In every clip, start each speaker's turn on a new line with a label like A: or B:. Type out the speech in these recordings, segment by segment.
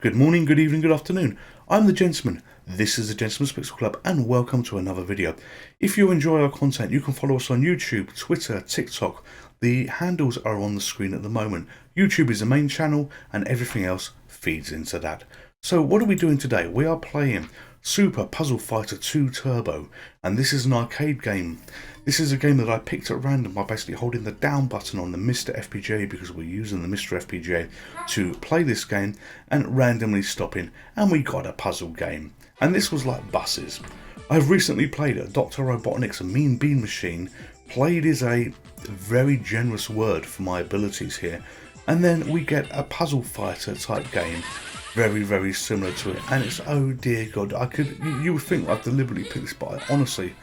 A: Good morning, good evening, good afternoon. I'm the Gentleman. This is the Gentlemen's Pixel Club and welcome to another video. If you enjoy our content, you can follow us on YouTube, Twitter, TikTok. The handles are on the screen at the moment. YouTube is the main channel and everything else feeds into that. So what are we doing today? We are playing Super Puzzle Fighter 2 Turbo, and this is an arcade game. This is a game that I picked at random by basically holding the down button on the MiSTer FPGA, because we're using the MiSTer FPGA to play this game, and randomly stopping, and we got a puzzle game. And this was like buses. I've recently played Dr. Robotnik's Mean Bean Machine. Played is a very generous word for my abilities here. And then we get a puzzle fighter type game, very similar to it, and it's, oh dear God, you would think I've deliberately picked this, but I honestly,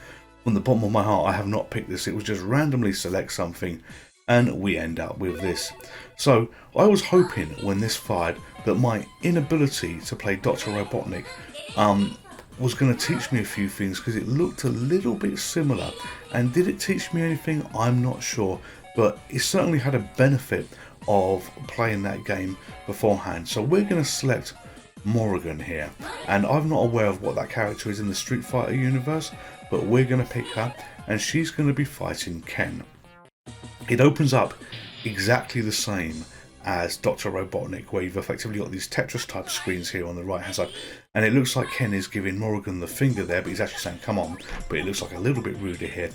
A: from the bottom of my heart, I have not picked this. It was just randomly select something and we end up with this. So I was hoping when this fired that my inability to play Dr. Robotnik was going to teach me a few things, because it looked a little bit similar. And did it teach me anything? I'm not sure, but it certainly had a benefit of playing that game beforehand. So we're going to select Morrigan here, and I'm not aware of what that character is in the Street Fighter universe, but we're going to pick her and she's going to be fighting Ken. It opens up exactly the same as Dr. Robotnik, where you've effectively got these Tetris type screens here on the right hand side, and it looks like Ken is giving Morrigan the finger there, but he's actually saying come on, but it looks like a little bit ruder here.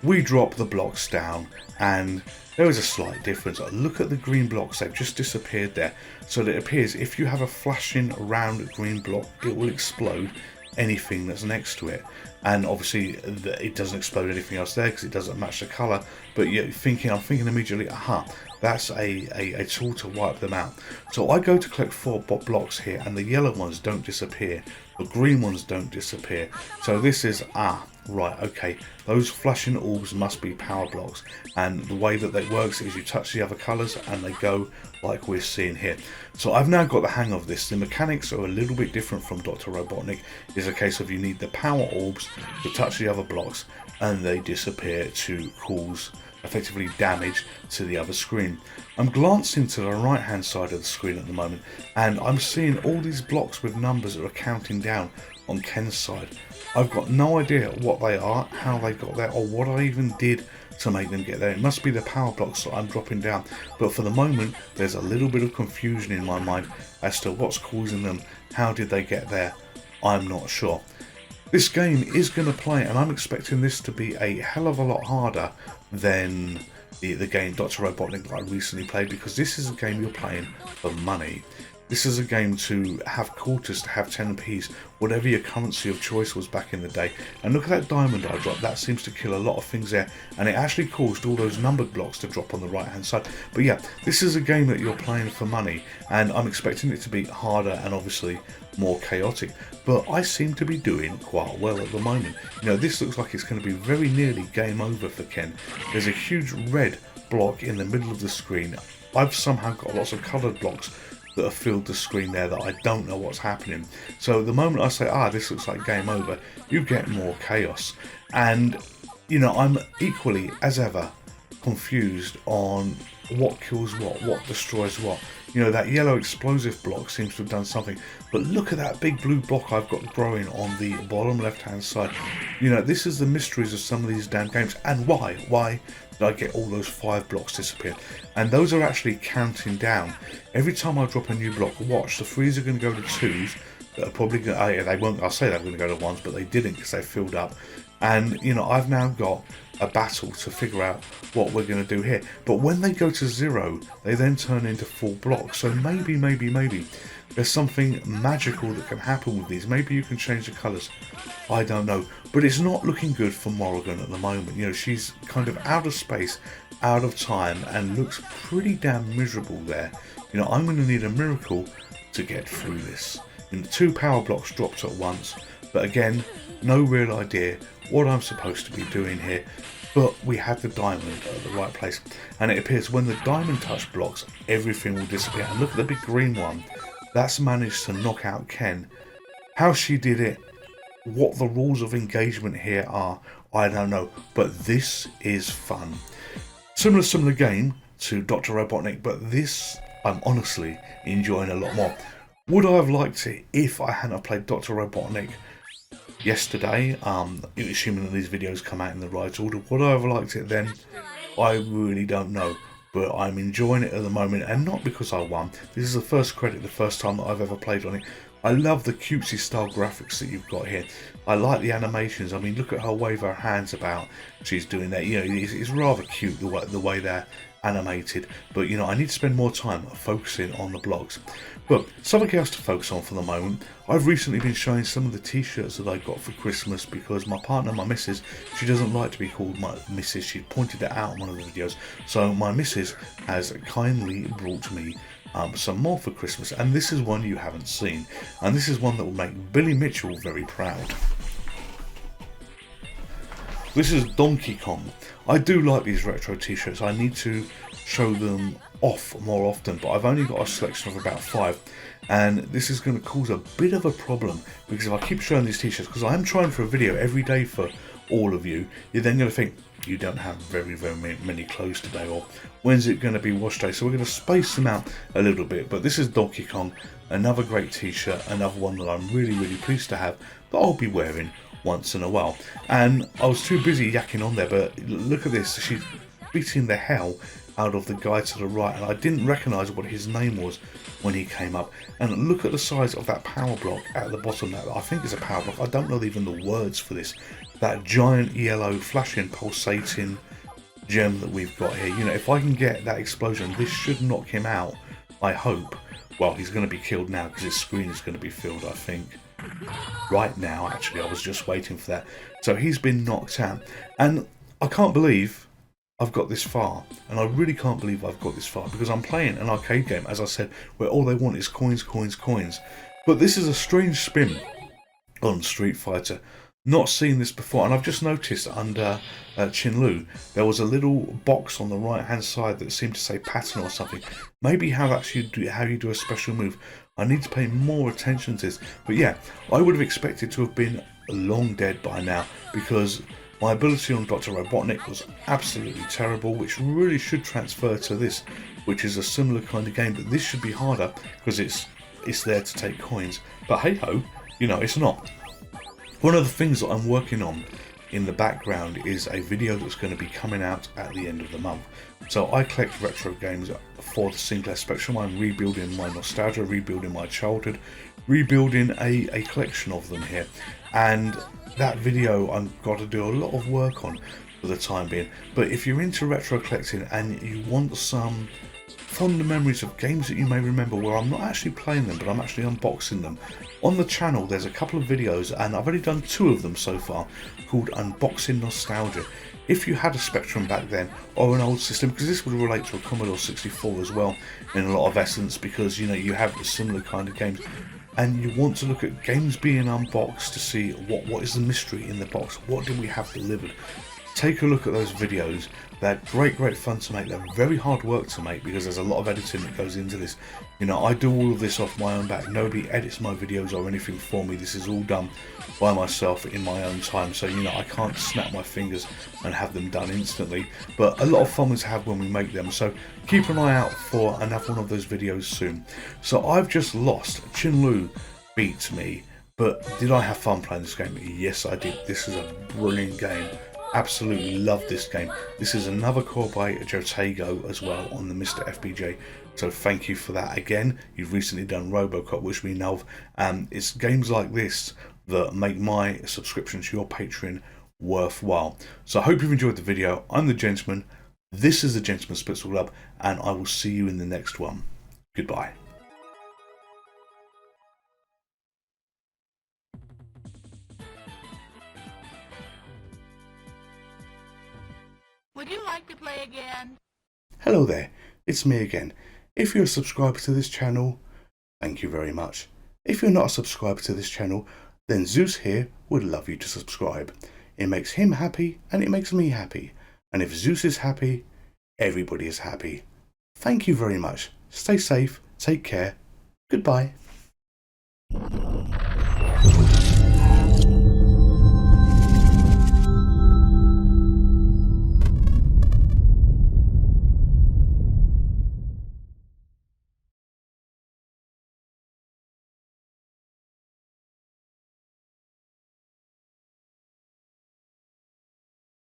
A: We drop the blocks down and there is a slight difference. Look at the green blocks, they've just disappeared there. So that it appears if you have a flashing round green block, it will explode anything that's next to it. And obviously it doesn't explode anything else there because it doesn't match the colour. But I'm thinking immediately, aha, that's a tool to wipe them out. So I go to collect 4 blocks here, and the yellow ones don't disappear, the green ones don't disappear. So this is, right, okay, those flashing orbs must be power blocks, and the way that that works is you touch the other colours and they go like we're seeing here. So I've now got the hang of this. The mechanics are a little bit different from Dr. Robotnik. It's a case of you need the power orbs to touch the other blocks and they disappear to cause effectively damage to the other screen. I'm glancing to the right hand side of the screen at the moment, and I'm seeing all these blocks with numbers that are counting down on Ken's side. I've got no idea what they are, how they got there, or what I even did to make them get there. It must be the power blocks that I'm dropping down, but for the moment there's a little bit of confusion in my mind as to what's causing them. How did they get there? I'm not sure. This game is going to play, and I'm expecting this to be a hell of a lot harder than the game Dr. Robotnik that I recently played, because this is a game you're playing for money. This is a game to have quarters, to have 10p's, whatever your currency of choice was back in the day. And look at that diamond I dropped. That seems to kill a lot of things there, and it actually caused all those numbered blocks to drop on the right hand side. But yeah, this is a game that you're playing for money, and I'm expecting it to be harder and obviously more chaotic. But I seem to be doing quite well at the moment. You know, this looks like it's going to be very nearly game over for Ken. There's a huge red block in the middle of the screen. I've somehow got lots of coloured blocks that have filled the screen there that I don't know what's happening. So the moment I say, this looks like game over, you get more chaos. And, you know, I'm equally as ever confused on what kills what destroys what. You know, that yellow explosive block seems to have done something, but look at that big blue block I've got growing on the bottom left hand side. You know, this is the mysteries of some of these damn games. And why did I get all those 5 blocks disappear? And those are actually counting down. Every time I drop a new block, watch, the 3s are going to go to 2s that are probably going to, they won't, I'll say they're going to go to 1s, but they didn't because they filled up. And, you know, I've now got a battle to figure out what we're going to do here. But when they go to 0, they then turn into 4 blocks. So maybe there's something magical that can happen with these. Maybe you can change the colours. I don't know. But it's not looking good for Morrigan at the moment. You know, she's kind of out of space, out of time, and looks pretty damn miserable there. You know, I'm going to need a miracle to get through this. And 2 power blocks dropped at once. But again, no real idea what I'm supposed to be doing here. But we had the diamond at the right place. And it appears when the diamond touch blocks, everything will disappear. And look at the big green one. That's managed to knock out Ken. How she did it, what the rules of engagement here are, I don't know. But this is fun. Similar game to Dr. Robotnik, but this I'm honestly enjoying a lot more. Would I have liked it if I hadn't played Dr. Robotnik yesterday? Assuming that these videos come out in the right order, would I have liked it then? I really don't know, but I'm enjoying it at the moment, and not because I won. This is the first credit, the first time that I've ever played on it. I love the cutesy style graphics that you've got here. I like the animations. I mean, look at her wave her hands about. She's doing that. You know, it's rather cute the way they're animated. But you know, I need to spend more time focusing on the blocks. But something else to focus on for the moment. I've recently been showing some of the t-shirts that I got for Christmas because my partner, my missus, she doesn't like to be called my missus. She pointed it out in one of the videos. So my missus has kindly brought me some more for Christmas, and this is one you haven't seen, and this is one that will make Billy Mitchell very proud. This is Donkey Kong. I do like these retro t-shirts. I need to show them off more often, but I've only got a selection of about 5, and this is going to cause a bit of a problem because if I keep showing these t-shirts, because I am trying for a video every day for all of you, you're then going to think you don't have very many clothes today, or when's it going to be wash day? So we're going to space them out a little bit. But this is Donkey Kong, another great t-shirt, another one that I'm really pleased to have that I'll be wearing once in a while. And I was too busy yakking on there, but look at this, she's beating the hell out of the guy to the right, and I didn't recognise what his name was when he came up. And look at the size of that power block at the bottom. That I think is a power block. I don't know even the words for this. That giant yellow flashing pulsating gem that we've got here. You know, if I can get that explosion, this should knock him out, I hope. Well, he's going to be killed now because his screen is going to be filled, I think. Right now, actually, I was just waiting for that. So he's been knocked out, and I can't believe I've got this far, and I really can't believe I've got this far because I'm playing an arcade game, as I said, where all they want is coins. But this is a strange spin on Street Fighter. Not seen this before, and I've just noticed under Chin-Lu there was a little box on the right hand side that seemed to say pattern or something. Maybe how you do a special move. I need to pay more attention to this. But yeah, I would have expected to have been long dead by now because my ability on Dr. Robotnik was absolutely terrible, which really should transfer to this, which is a similar kind of game, but this should be harder because it's there to take coins. But hey ho, you know, it's not. One of the things that I'm working on in the background is a video that's going to be coming out at the end of the month. So I collect retro games for the Sinclair Spectrum. I'm rebuilding my nostalgia, rebuilding my childhood, rebuilding a collection of them here. And that video I've got to do a lot of work on for the time being. But if you're into retro collecting and you want some fond memories of games that you may remember where I'm not actually playing them but I'm actually unboxing them, on the channel there's a couple of videos, and I've only done 2 of them so far, called Unboxing Nostalgia. If you had a Spectrum back then or an old system, because this would relate to a Commodore 64 as well in a lot of essence, because you know you have similar kind of games, and you want to look at games being unboxed to see what is the mystery in the box, what do we have delivered. Take a look at those videos. They're great fun to make. They're very hard work to make because there's a lot of editing that goes into this. You know, I do all of this off my own back. Nobody edits my videos or anything for me. This is all done by myself in my own time. So, you know, I can't snap my fingers and have them done instantly. But a lot of fun to have when we make them. So keep an eye out for another one of those videos soon. So I've just lost. Chin-Lu beat me. But did I have fun playing this game? Yes, I did. This is a brilliant game. Absolutely love this game. This is another core by Jotego as well on the MiSTer FPGA, so thank you for that again. You've recently done Robocop, which we know of, and it's games like this that make my subscription to your Patreon worthwhile. So I hope you've enjoyed the video. I'm the Gentleman, this is the Gentlemen's Pixel Club, and I will see you in the next one. Goodbye.
B: Would you like to play again?
A: Hello there, it's me again. If you're a subscriber to this channel, thank you very much. If you're not a subscriber to this channel, then Zeus here would love you to subscribe. It makes him happy and it makes me happy. And if Zeus is happy, everybody is happy. Thank you very much. Stay safe, take care, goodbye.